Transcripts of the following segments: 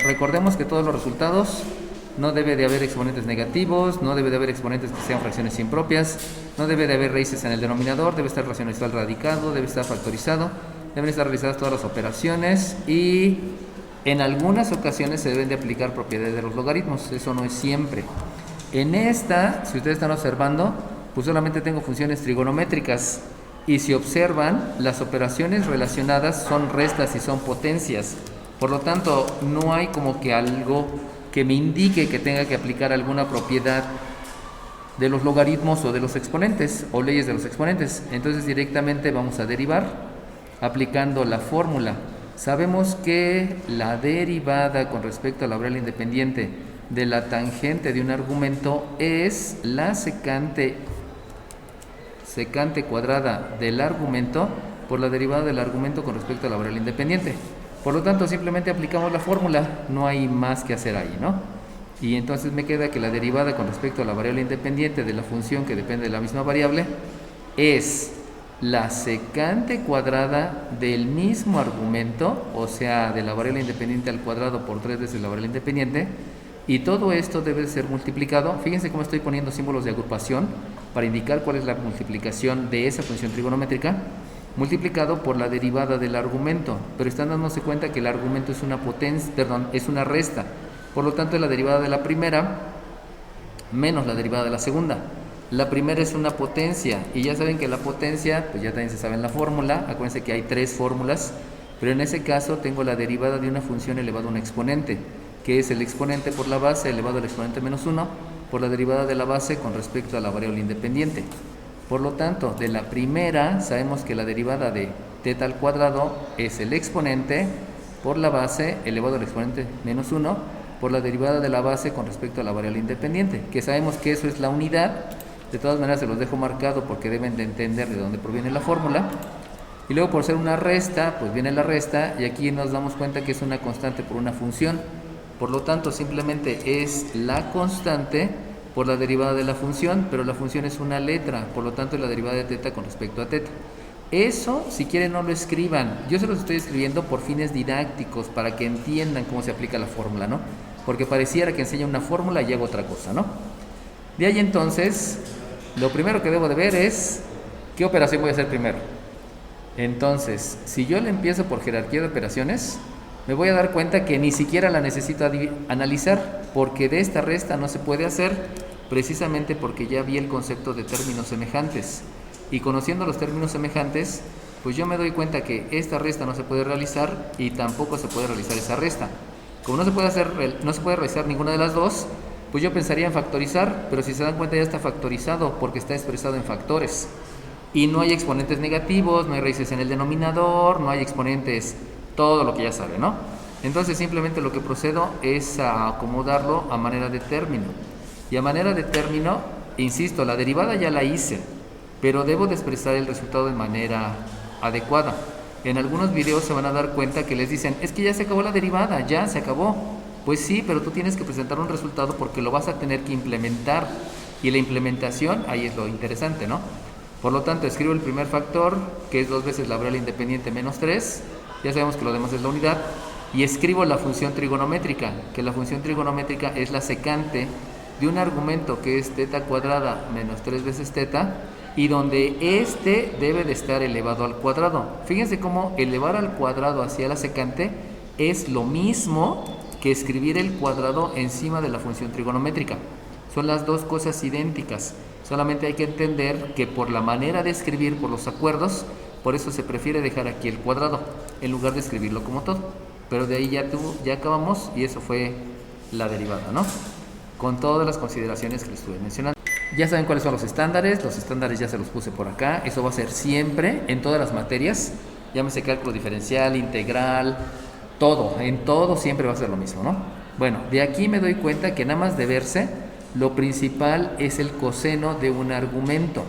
recordemos que todos los resultados no debe de haber exponentes negativos, no debe de haber exponentes que sean fracciones impropias, no debe de haber raíces en el denominador, debe estar racional radicado, debe estar factorizado, deben estar realizadas todas las operaciones y en algunas ocasiones se deben de aplicar propiedades de los logaritmos, eso no es siempre. En esta, si ustedes están observando, pues solamente tengo funciones trigonométricas y si observan, las operaciones relacionadas son restas y son potencias. Por lo tanto, no hay como que algo que me indique que tenga que aplicar alguna propiedad de los logaritmos o de los exponentes o leyes de los exponentes. Entonces directamente vamos a derivar aplicando la fórmula. Sabemos que la derivada con respecto a la variable independiente de la tangente de un argumento es la secante cuadrada del argumento por la derivada del argumento con respecto a la variable independiente. Por lo tanto, simplemente aplicamos la fórmula, no hay más que hacer ahí, ¿no? Y entonces me queda que la derivada con respecto a la variable independiente de la función que depende de la misma variable es la secante cuadrada del mismo argumento, o sea, de la variable independiente al cuadrado por 3 veces la variable independiente, y todo esto debe ser multiplicado. Fíjense cómo estoy poniendo símbolos de agrupación para indicar cuál es la multiplicación de esa función trigonométrica, multiplicado por la derivada del argumento, pero están dándose cuenta que el argumento es una potencia, perdón, es una resta. Por lo tanto, es la derivada de la primera menos la derivada de la segunda. La primera es una potencia y ya saben que la potencia, pues ya también se sabe en la fórmula. Acuérdense que hay 3 fórmulas, pero en ese caso tengo la derivada de una función elevado a un exponente, que es el exponente por la base elevado al exponente menos 1 por la derivada de la base con respecto a la variable independiente. Por lo tanto, de la primera sabemos que la derivada de teta al cuadrado es el exponente por la base elevado al exponente menos 1 por la derivada de la base con respecto a la variable independiente, que sabemos que eso es la unidad. De todas maneras se los dejo marcado porque deben de entender de dónde proviene la fórmula. Y luego por ser una resta, pues viene la resta y aquí nos damos cuenta que es una constante por una función. Por lo tanto, simplemente es la constante por la derivada de la función, pero la función es una letra, por lo tanto es la derivada de teta con respecto a teta. Eso, si quieren, no lo escriban. Yo se los estoy escribiendo por fines didácticos, para que entiendan cómo se aplica la fórmula, ¿no? Porque pareciera que enseña una fórmula y hago otra cosa, ¿no? De ahí entonces, lo primero que debo de ver es qué operación voy a hacer primero. Entonces, si yo le empiezo por jerarquía de operaciones, me voy a dar cuenta que ni siquiera la necesito analizar, porque de esta resta no se puede hacer, precisamente porque ya vi el concepto de términos semejantes. Y conociendo los términos semejantes, pues yo me doy cuenta que esta resta no se puede realizar y tampoco se puede realizar esa resta. Como no se puede realizar ninguna de las dos, pues yo pensaría en factorizar, pero si se dan cuenta ya está factorizado porque está expresado en factores. Y no hay exponentes negativos, no hay raíces en el denominador, no hay exponentes, todo lo que ya sabe, ¿no? Entonces simplemente lo que procedo es a acomodarlo a manera de término. Y a manera de término, insisto, la derivada ya la hice, pero debo de expresar el resultado de manera adecuada. En algunos videos se van a dar cuenta que les dicen, es que ya se acabó la derivada, ya se acabó. Pues sí, pero tú tienes que presentar un resultado porque lo vas a tener que implementar. Y la implementación, ahí es lo interesante, ¿no? Por lo tanto, escribo el primer factor, que es 2 veces la variable independiente menos 3. Ya sabemos que lo demás es la unidad. Y escribo la función trigonométrica, que la función trigonométrica es la secante de un argumento que es teta cuadrada menos 3 veces teta, y donde este debe de estar elevado al cuadrado. Fíjense cómo elevar al cuadrado hacia la secante es lo mismo que escribir el cuadrado encima de la función trigonométrica. Son las dos cosas idénticas, solamente hay que entender que por la manera de escribir, por los acuerdos, por eso se prefiere dejar aquí el cuadrado en lugar de escribirlo como todo. Pero de ahí ya acabamos y eso fue la derivada, ¿no? Con todas las consideraciones que les estuve mencionando. Ya saben cuáles son los estándares ya se los puse por acá. Eso va a ser siempre en todas las materias, llámese cálculo diferencial, integral, todo, en todo siempre va a ser lo mismo, ¿no? Bueno, de aquí me doy cuenta que nada más de verse, lo principal es el coseno de un argumento,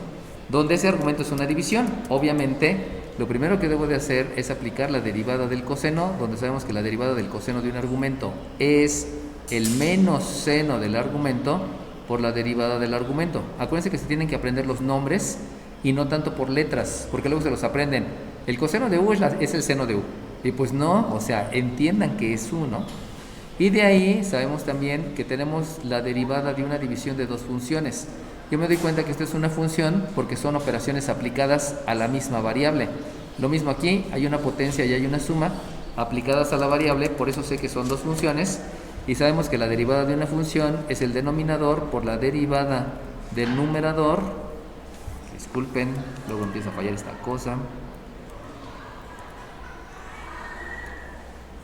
donde ese argumento es una división. Obviamente, lo primero que debo de hacer es aplicar la derivada del coseno, donde sabemos que la derivada del coseno de un argumento es el menos seno del argumento por la derivada del argumento. Acuérdense que se tienen que aprender los nombres y no tanto por letras, porque luego se los aprenden. El coseno de u es el seno de u. Y pues no, o sea, entiendan que es u, ¿no? Y de ahí sabemos también que tenemos la derivada de una división de dos funciones. Yo me doy cuenta que esto es una función porque son operaciones aplicadas a la misma variable. Lo mismo aquí, hay una potencia y hay una suma aplicadas a la variable, por eso sé que son dos funciones. Y sabemos que la derivada de una función es el denominador por la derivada del numerador. Disculpen, luego empieza a fallar esta cosa.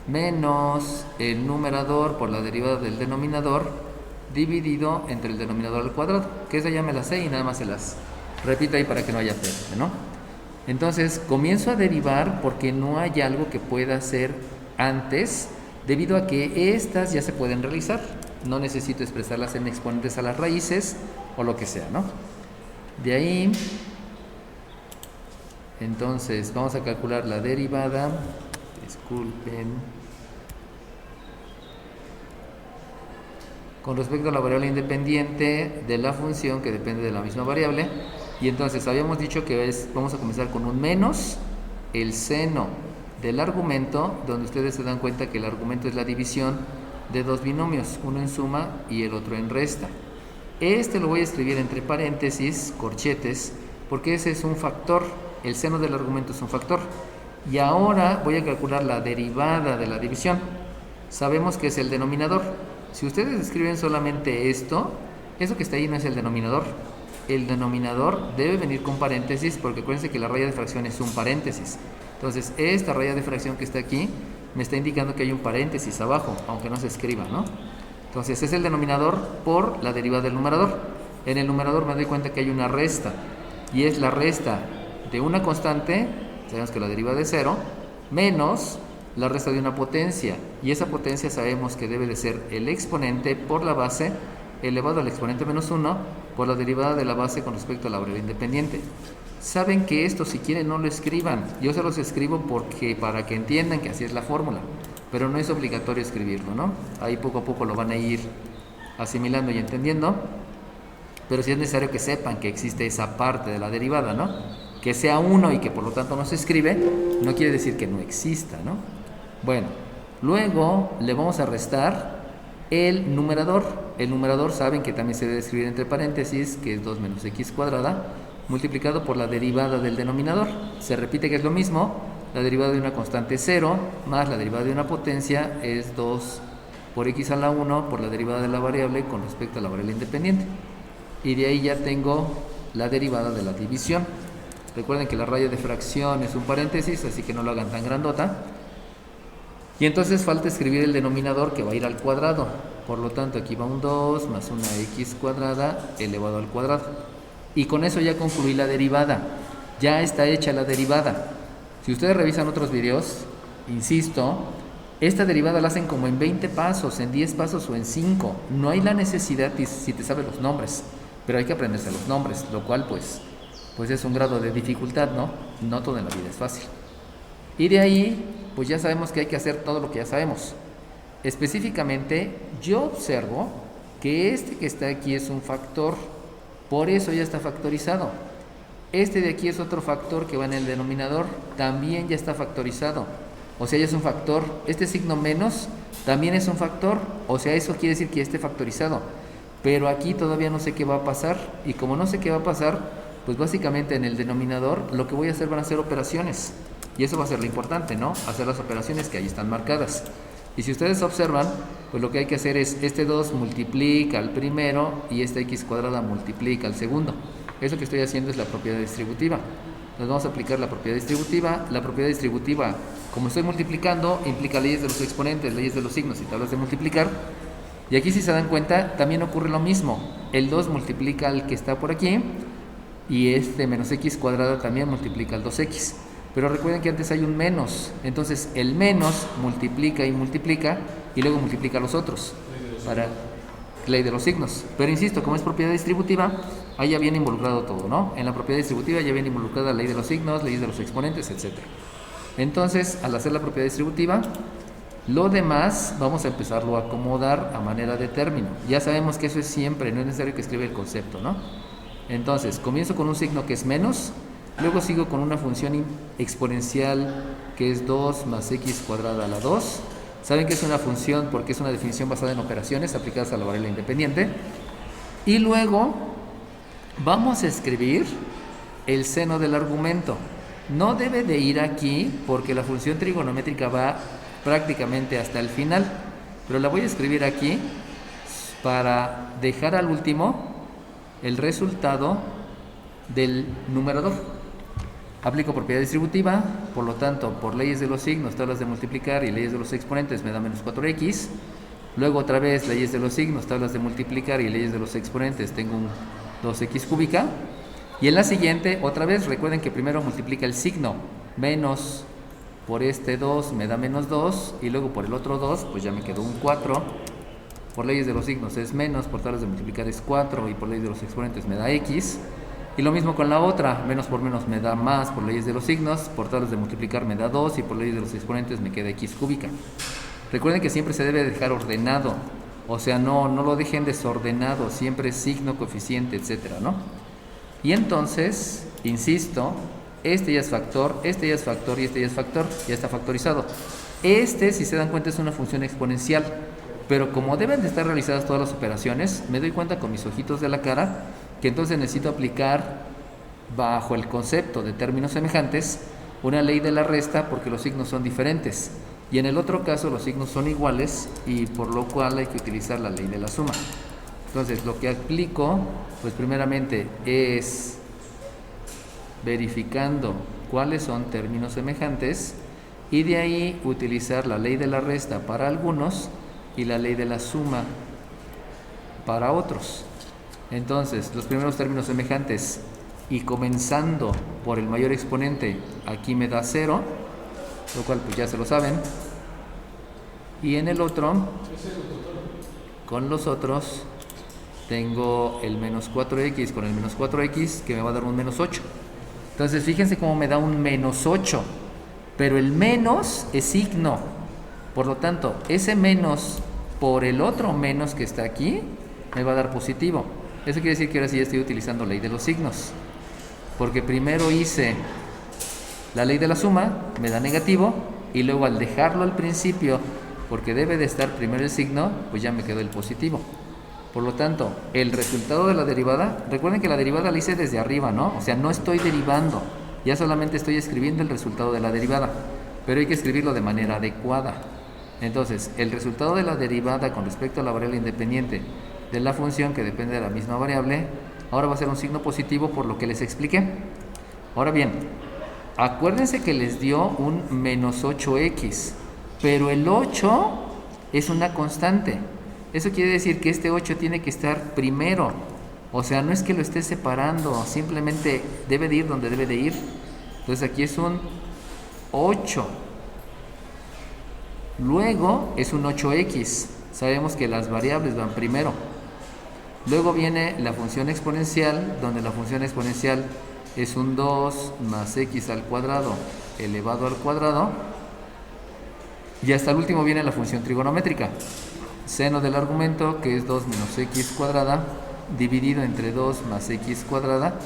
Menos el numerador por la derivada del denominador dividido entre el denominador al cuadrado, que esa ya me la sé y nada más se las repito ahí para que no haya pérdida, ¿no? Entonces comienzo a derivar porque no hay algo que pueda hacer antes, debido a que estas ya se pueden realizar, no necesito expresarlas en exponentes a las raíces o lo que sea, ¿no? De ahí, entonces vamos a calcular la derivada, disculpen, con respecto a la variable independiente de la función que depende de la misma variable. Y entonces habíamos dicho que vamos a comenzar con un menos el seno del argumento, donde ustedes se dan cuenta que el argumento es la división de dos binomios, uno en suma y el otro en resta. Este lo voy a escribir entre paréntesis, corchetes, porque ese es un factor, el seno del argumento es un factor. Y ahora voy a calcular la derivada de la división. Sabemos que es el denominador. Si ustedes escriben solamente esto, eso que está ahí no es el denominador. El denominador debe venir con paréntesis, porque acuérdense que la raya de fracción es un paréntesis. Entonces, esta raya de fracción que está aquí me está indicando que hay un paréntesis abajo, aunque no se escriba, ¿no? Entonces, es el denominador por la derivada del numerador. En el numerador me doy cuenta que hay una resta, y es la resta de una constante, sabemos que la derivada es 0, menos la resta de una potencia, y esa potencia sabemos que debe de ser el exponente por la base elevado al exponente menos 1 por la derivada de la base con respecto a la variable independiente. Saben que esto, si quieren, no lo escriban, yo se los escribo porque para que entiendan que así es la fórmula, pero no es obligatorio escribirlo, ¿no? Ahí poco a poco lo van a ir asimilando y entendiendo, pero sí es necesario que sepan que existe esa parte de la derivada, ¿no? Que sea 1 y que por lo tanto no se escribe, no quiere decir que no exista, ¿no? Bueno, luego le vamos a restar el numerador. El numerador saben que también se debe escribir entre paréntesis, que es 2 menos x cuadrada, multiplicado por la derivada del denominador. Se repite que es lo mismo, la derivada de una constante 0, más la derivada de una potencia es 2 por x a la 1 por la derivada de la variable con respecto a la variable independiente. Y de ahí ya tengo la derivada de la división. Recuerden que la raya de fracción es un paréntesis, así que no lo hagan tan grandota. Y entonces falta escribir el denominador, que va a ir al cuadrado. Por lo tanto, aquí va un 2 más una x cuadrada elevado al cuadrado. Y con eso ya concluí la derivada. Ya está hecha la derivada. Si ustedes revisan otros videos, insisto, esta derivada la hacen como en 20 pasos, en 10 pasos o en 5. No hay la necesidad, si te sabes los nombres, pero hay que aprenderse los nombres, lo cual pues es un grado de dificultad, ¿no? No todo en la vida es fácil. Y de ahí, pues ya sabemos que hay que hacer todo lo que ya sabemos. Específicamente, yo observo que este que está aquí es un factor, por eso ya está factorizado. Este de aquí es otro factor que va en el denominador, también ya está factorizado. O sea, ya es un factor. Este signo menos también es un factor, o sea, eso quiere decir que ya esté factorizado. Pero aquí todavía no sé qué va a pasar, y como no sé qué va a pasar, pues básicamente en el denominador lo que voy a hacer van a ser operaciones. Y eso va a ser lo importante, ¿no? Hacer las operaciones que ahí están marcadas. Y si ustedes observan, pues lo que hay que hacer es este 2 multiplica al primero y esta x cuadrada multiplica al segundo. Eso que estoy haciendo es la propiedad distributiva. Nos vamos a aplicar la propiedad distributiva. La propiedad distributiva, como estoy multiplicando, implica leyes de los exponentes, leyes de los signos y tablas de multiplicar. Y aquí, si se dan cuenta, también ocurre lo mismo. El 2 multiplica al que está por aquí y este menos x cuadrada también multiplica al 2x. Pero recuerden que antes hay un menos, entonces el menos multiplica y multiplica y luego multiplica a los otros para ley de los signos. Pero insisto, como es propiedad distributiva, ahí ya viene involucrado todo, ¿no? En la propiedad distributiva ya viene involucrada la ley de los signos, leyes de los exponentes, etc. Entonces, al hacer la propiedad distributiva, lo demás vamos a empezarlo a acomodar a manera de término. Ya sabemos que eso es siempre, no es necesario que escriba el concepto, ¿no? Entonces, comienzo con un signo que es menos. Luego sigo con una función exponencial que es 2 más x cuadrada a la 2. Saben que es una función porque es una definición basada en operaciones aplicadas a la variable independiente. Y luego vamos a escribir el seno del argumento. No debe de ir aquí porque la función trigonométrica va prácticamente hasta el final, pero la voy a escribir aquí para dejar al último el resultado del numerador. Aplico propiedad distributiva, por lo tanto, por leyes de los signos, tablas de multiplicar y leyes de los exponentes me da menos 4x. Luego otra vez leyes de los signos, tablas de multiplicar y leyes de los exponentes, tengo un 2x cúbica. Y en la siguiente, otra vez, recuerden que primero multiplica el signo, menos por este 2 me da menos 2, y luego por el otro 2, pues ya me quedó un 4. Por leyes de los signos es menos, por tablas de multiplicar es 4, y por leyes de los exponentes me da x. Y lo mismo con la otra, menos por menos me da más por leyes de los signos, por tablas de multiplicar me da 2, y por leyes de los exponentes me queda x cúbica. Recuerden que siempre se debe dejar ordenado, o sea, no lo dejen desordenado, siempre signo, coeficiente, etcétera, ¿no? Y entonces, insisto, este ya es factor, este ya es factor y este ya es factor, ya está factorizado. Este, si se dan cuenta, es una función exponencial, pero como deben de estar realizadas todas las operaciones, me doy cuenta con mis ojitos de la cara que entonces necesito aplicar, bajo el concepto de términos semejantes, una ley de la resta porque los signos son diferentes. Y en el otro caso los signos son iguales y por lo cual hay que utilizar la ley de la suma. Entonces lo que aplico, pues primeramente es verificando cuáles son términos semejantes y de ahí utilizar la ley de la resta para algunos y la ley de la suma para otros. Entonces los primeros términos semejantes y comenzando por el mayor exponente, aquí me da 0, lo cual pues ya se lo saben. Y en el otro, con los otros, tengo el menos 4x con el menos 4x que me va a dar un menos 8. Entonces fíjense cómo me da un menos 8, pero el menos es signo, por lo tanto ese menos por el otro menos que está aquí me va a dar positivo. Eso quiere decir que ahora sí ya estoy utilizando ley de los signos, porque primero hice la ley de la suma, me da negativo, y luego al dejarlo al principio, porque debe de estar primero el signo, pues ya me quedó el positivo. Por lo tanto, el resultado de la derivada, recuerden que la derivada la hice desde arriba, ¿no? O sea, no estoy derivando, ya solamente estoy escribiendo el resultado de la derivada, pero hay que escribirlo de manera adecuada. Entonces, el resultado de la derivada con respecto a la variable independiente de la función que depende de la misma variable, ahora va a ser un signo positivo por lo que les expliqué. Ahora bien, acuérdense que les dio un menos 8x, pero el 8 es una constante. Eso quiere decir que este 8 tiene que estar primero. O sea, no es que lo esté separando, simplemente debe de ir donde debe de ir. Entonces aquí es un 8. Luego es un 8x. Sabemos que las variables van primero. Luego viene la función exponencial, donde la función exponencial es un 2 más x al cuadrado elevado al cuadrado. Y hasta el último viene la función trigonométrica. Seno del argumento, que es 2 menos x cuadrada, dividido entre 2 más x cuadrada,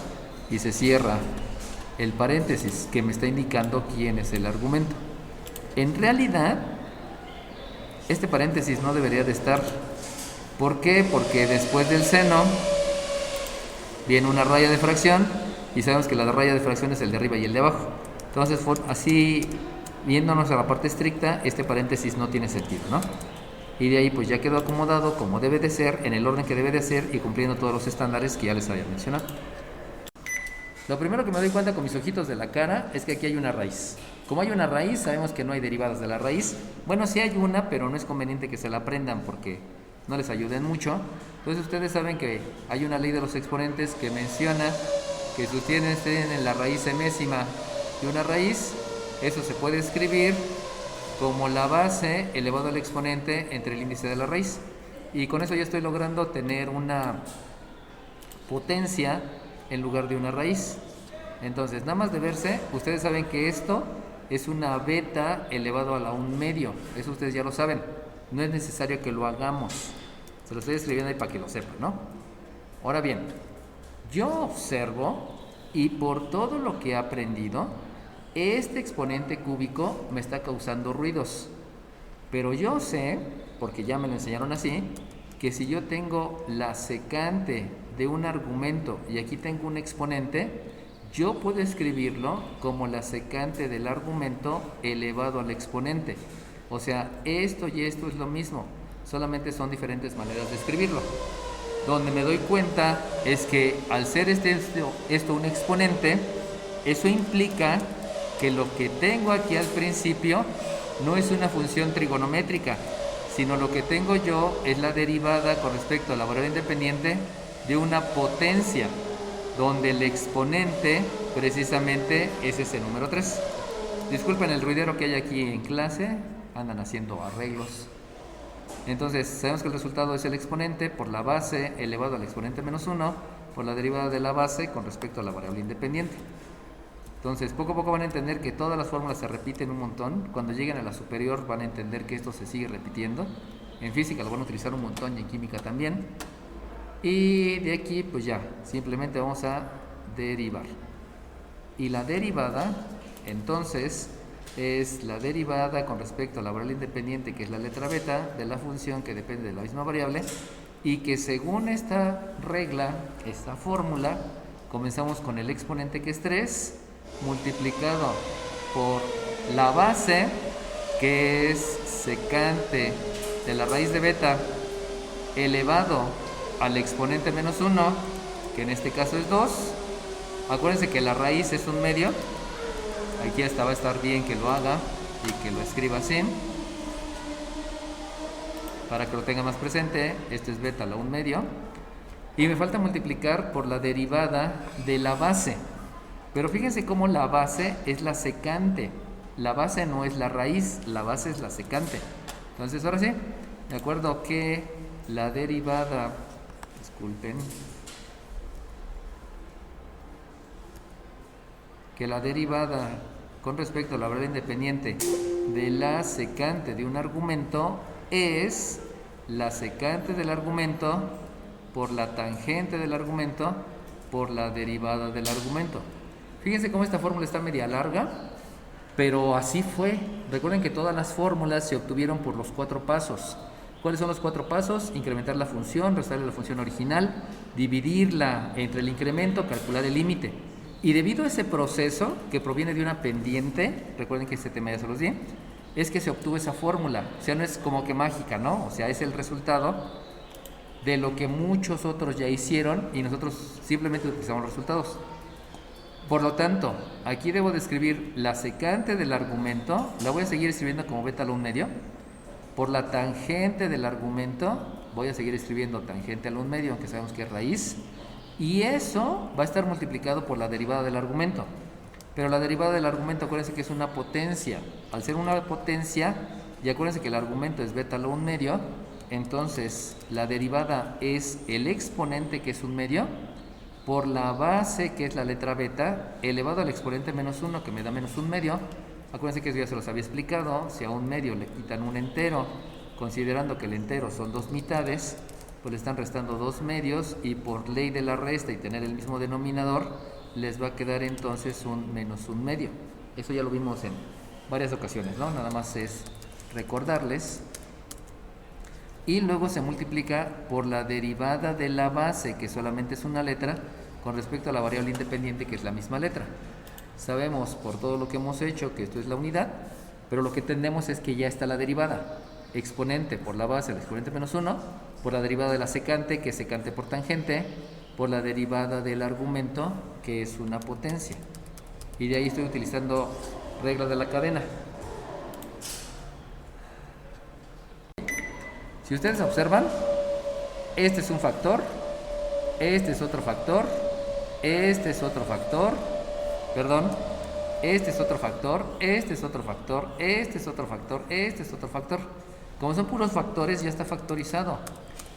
y se cierra el paréntesis que me está indicando quién es el argumento. En realidad, este paréntesis no debería de estar. ¿Por qué? Porque después del seno viene una raya de fracción, y sabemos que la raya de fracción es el de arriba y el de abajo. Entonces, así, viéndonos a la parte estricta, este paréntesis no tiene sentido, ¿no? Y de ahí pues ya quedó acomodado como debe de ser, en el orden que debe de ser y cumpliendo todos los estándares que ya les había mencionado. Lo primero que me doy cuenta con mis ojitos de la cara es que aquí hay una raíz. Como hay una raíz, sabemos que no hay derivadas de la raíz. Bueno, sí hay una, pero no es conveniente que se la aprendan porque no les ayuden mucho. Entonces ustedes saben que hay una ley de los exponentes que menciona que si ustedes tienen la raíz enésima de una raíz, eso se puede escribir como la base elevado al exponente entre el índice de la raíz. Y con eso ya estoy logrando tener una potencia en lugar de una raíz. Entonces, nada más de verse, ustedes saben que esto es una beta elevado a la 1/2. Eso ustedes ya lo saben. No es necesario que lo hagamos. Se lo estoy escribiendo ahí para que lo sepan, ¿no? Ahora bien, yo observo y por todo lo que he aprendido, este exponente cúbico me está causando ruidos. Pero yo sé, porque ya me lo enseñaron así, que si yo tengo la secante de un argumento y aquí tengo un exponente, yo puedo escribirlo como la secante del argumento elevado al exponente. O sea, esto y esto es lo mismo, solamente son diferentes maneras de escribirlo. Donde me doy cuenta es que al ser esto un exponente, eso implica que lo que tengo aquí al principio no es una función trigonométrica, sino lo que tengo yo es la derivada con respecto a la variable independiente de una potencia, donde el exponente precisamente es ese número 3. Disculpen el ruidero que hay aquí en clase, andan haciendo arreglos. Entonces, sabemos que el resultado es el exponente por la base elevado al exponente menos 1 por la derivada de la base con respecto a la variable independiente. Entonces, poco a poco van a entender que todas las fórmulas se repiten un montón. Cuando lleguen a la superior van a entender que esto se sigue repitiendo. En física lo van a utilizar un montón y en química también. Y de aquí, pues ya, simplemente vamos a derivar. Y la derivada, entonces, es la derivada con respecto a la variable independiente, que es la letra beta, de la función que depende de la misma variable, y que según esta regla, esta fórmula, comenzamos con el exponente que es 3, multiplicado por la base, que es secante de la raíz de beta, elevado al exponente menos 1, que en este caso es 2. Acuérdense que la raíz es un medio. Aquí hasta va a estar bien que lo haga y que lo escriba así, para que lo tenga más presente. Esto es beta, la 1 medio. Y me falta multiplicar por la derivada de la base. Pero fíjense cómo la base es la secante. La base no es la raíz, la base es la secante. Entonces, ahora sí, de acuerdo que la derivada, disculpen, que la derivada con respecto a la variable independiente de la secante de un argumento es la secante del argumento por la tangente del argumento por la derivada del argumento. Fíjense cómo esta fórmula está media larga, pero así fue. Recuerden que todas las fórmulas se obtuvieron por los 4 pasos. ¿Cuáles son los 4 pasos? Incrementar la función, restarle la función original, dividirla entre el incremento, calcular el límite. Y debido a ese proceso, que proviene de una pendiente, recuerden que este tema ya se los di, es que se obtuvo esa fórmula. O sea, no es como que mágica, ¿no? O sea, es el resultado de lo que muchos otros ya hicieron y nosotros simplemente utilizamos los resultados. Por lo tanto, aquí debo de escribir la secante del argumento, la voy a seguir escribiendo como beta a la 1 medio. Por la tangente del argumento, voy a seguir escribiendo tangente a la 1 medio, aunque sabemos que es raíz. Y eso va a estar multiplicado por la derivada del argumento. Pero la derivada del argumento, acuérdense que es una potencia. Al ser una potencia, y acuérdense que el argumento es beta a la 1 medio, entonces la derivada es el exponente, que es 1 medio, por la base, que es la letra beta, elevado al exponente menos 1, que me da menos 1 medio. Acuérdense que eso ya se los había explicado. Si a 1 medio le quitan un entero, considerando que el entero son 2 mitades, pues le están restando 2 medios, y por ley de la resta y tener el mismo denominador, les va a quedar entonces un menos 1 medio. Eso ya lo vimos en varias ocasiones, ¿no? Nada más es recordarles. Y luego se multiplica por la derivada de la base, que solamente es una letra, con respecto a la variable independiente, que es la misma letra. Sabemos por todo lo que hemos hecho que esto es la unidad, pero lo que entendemos es que ya está la derivada. Exponente por la base, el exponente menos 1, por la derivada de la secante, que es secante por tangente, por la derivada del argumento, que es una potencia. Y de ahí estoy utilizando reglas de la cadena. Si ustedes observan, este es un factor, este es otro factor, este es otro factor, perdón, este es otro factor, este es otro factor, este es otro factor, este es otro factor. Como son puros factores, ya está factorizado.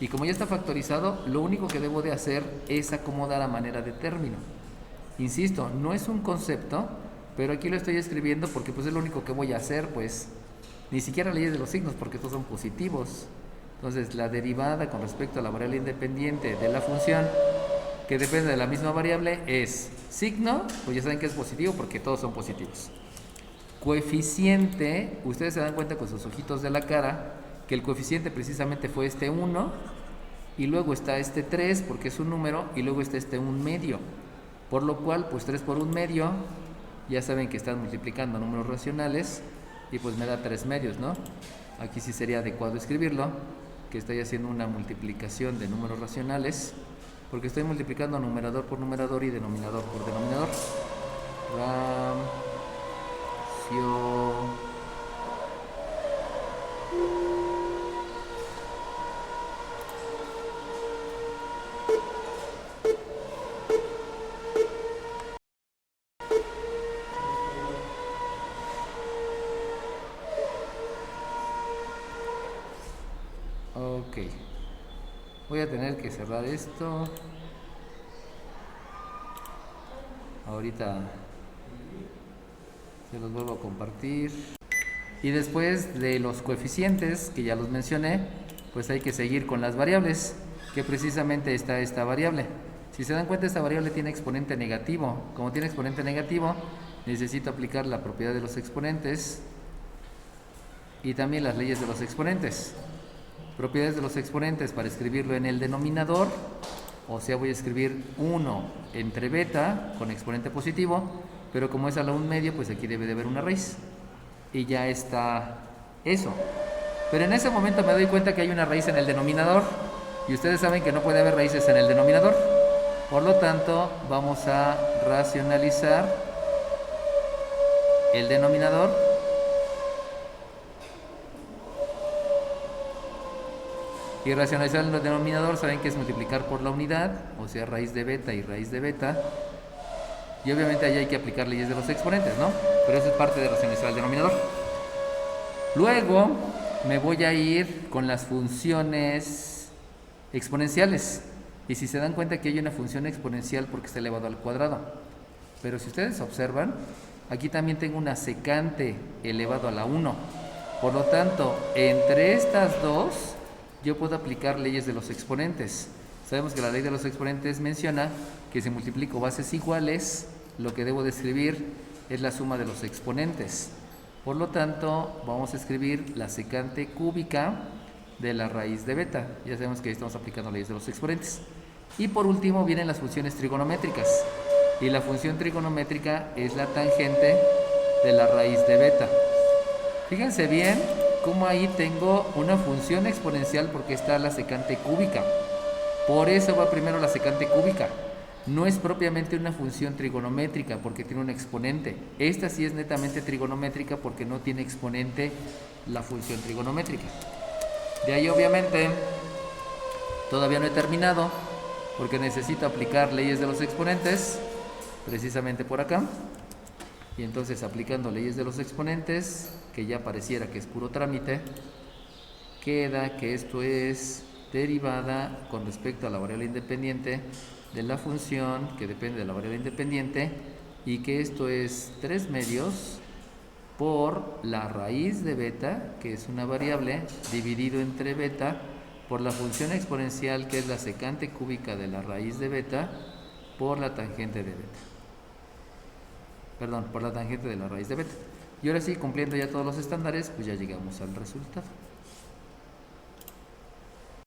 Y como ya está factorizado, lo único que debo de hacer es acomodar a manera de término. Insisto, no es un concepto, pero aquí lo estoy escribiendo porque pues es lo único que voy a hacer, pues ni siquiera leyes de los signos, porque estos son positivos. Entonces, la derivada con respecto a la variable independiente de la función, que depende de la misma variable, es signo, pues ya saben que es positivo porque todos son positivos. Coeficiente, ustedes se dan cuenta con sus ojitos de la cara que el coeficiente precisamente fue este 1, y luego está este 3 porque es un número, y luego está este 1 medio. Por lo cual, pues 3 por 1 medio, ya saben que están multiplicando números racionales, y pues me da 3 medios, ¿no? Aquí sí sería adecuado escribirlo, que estoy haciendo una multiplicación de números racionales, porque estoy multiplicando numerador por numerador y denominador por denominador. Ok, voy a tener que cerrar esto. Ahorita se los vuelvo a compartir. Y después de los coeficientes, que ya los mencioné, pues hay que seguir con las variables, que precisamente está esta variable. Si se dan cuenta, esta variable tiene exponente negativo. Como tiene exponente negativo, necesito aplicar la propiedad de los exponentes y también las leyes de los exponentes. Propiedades de los exponentes para escribirlo en el denominador, o sea, voy a escribir 1 entre beta con exponente positivo, pero como es a la 1 medio, pues aquí debe de haber una raíz. Y ya está eso. Pero en ese momento me doy cuenta que hay una raíz en el denominador, y ustedes saben que no puede haber raíces en el denominador. Por lo tanto, vamos a racionalizar el denominador. Y racionalizar el denominador, saben que es multiplicar por la unidad, o sea, raíz de beta y raíz de beta. Y obviamente ahí hay que aplicar leyes de los exponentes, ¿no? Pero eso es parte de racionalizar el denominador. Luego me voy a ir con las funciones exponenciales. Y si se dan cuenta que hay una función exponencial porque está elevado al cuadrado. Pero si ustedes observan, aquí también tengo una secante elevado a la 1. Por lo tanto, entre estas dos, yo puedo aplicar leyes de los exponentes. Sabemos que la ley de los exponentes menciona que si multiplico bases iguales, lo que debo de escribir es la suma de los exponentes. Por lo tanto, vamos a escribir la secante cúbica de la raíz de beta. Ya sabemos que ahí estamos aplicando leyes de los exponentes. Y por último vienen las funciones trigonométricas. Y la función trigonométrica es la tangente de la raíz de beta. Fíjense bien cómo ahí tengo una función exponencial porque está la secante cúbica. Por eso va primero la secante cúbica. No es propiamente una función trigonométrica porque tiene un exponente. Esta sí es netamente trigonométrica porque no tiene exponente la función trigonométrica. De ahí obviamente todavía no he terminado porque necesito aplicar leyes de los exponentes precisamente por acá. Y entonces aplicando leyes de los exponentes, que ya pareciera que es puro trámite, queda que esto es derivada con respecto a la variable independiente de la función que depende de la variable independiente, y que esto es 3 medios por la raíz de beta, que es una variable, dividido entre beta por la función exponencial, que es la secante cúbica de la raíz de beta, por la tangente de beta. Perdón, por la tangente de la raíz de beta. Y ahora sí, cumpliendo ya todos los estándares, pues ya llegamos al resultado.